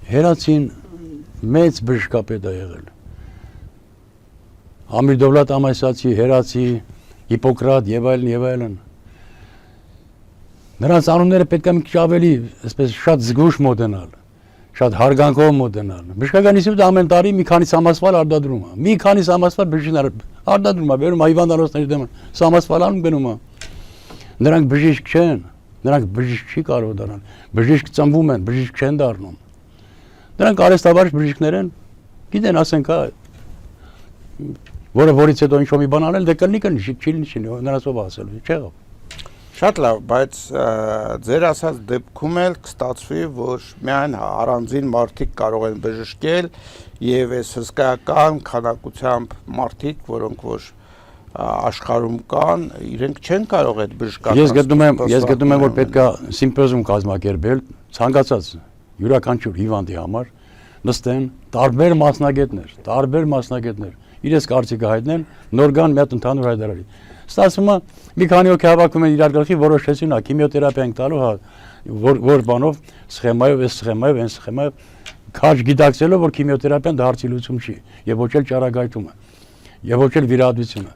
Հերացին մեծ բժշկապետ է եղել։ Ամիր Դովլատ Ամասյացի, Հերացի, Հիպոկրատ եւ այլն։ Նրանց անունները պետք է մի քիչ ավելի, այսպես շատ զգուշ մոտենալ, շատ հարգանքով մոտենալ։ Բժշկական ինստիտուտը ամեն տարի մի քանի սամասվալ արտադրում է։ Մի քանի սամասվալ բժիշկներ արտադրում է, բերում հիվանդանոցների դեմ սամասվալանում գնում է։ Նրանք բժիշկ չեն, նրանք բժիշկ չի կարող դառնալ։ Բժիշկ ծնվում են, բժիշկ չեն դառնում։ Նրանք արհեստավարժ բժիշկներ են, գիտեն, ասենք, որից հետո ինչ-որ մի բան անել, դե կլինի, չի, նրանցով ասելու, չեղավ։ Շատ լավ, բայց ձեր ասած դեպքում էլ կստացվի, որ միայն առանձին մարդիկ կարող են բժշկել եւ այս հսկայական քանակությամբ մարդիկ, որոնք որ աշխարհում կան, իրենք չեն կարող այդ բժշկական։ Ես գտնում եմ, որ պետք է սիմպոզիում կազմակերպել ցանկացած յուրաքանչյուր հիվանդի համար նստեն տարբեր մասնագետներ, իրենց կարծիքը հայտնեն, նոր գան մի հատ ընդհանուր հայտարարի։ Ստացվում է մի քանի հոգի հավաքում են իրար գլխի, որոշեցին, քիմիոթերապիա ենք տալու, որ բանով, սխեմայով, քաջ գիտակցելով, որ քիմիոթերապիան դա հարցի լուծում չի, եւ ոչ էլ ճառագայթում է, եւ ոչ էլ վիրահատություն է։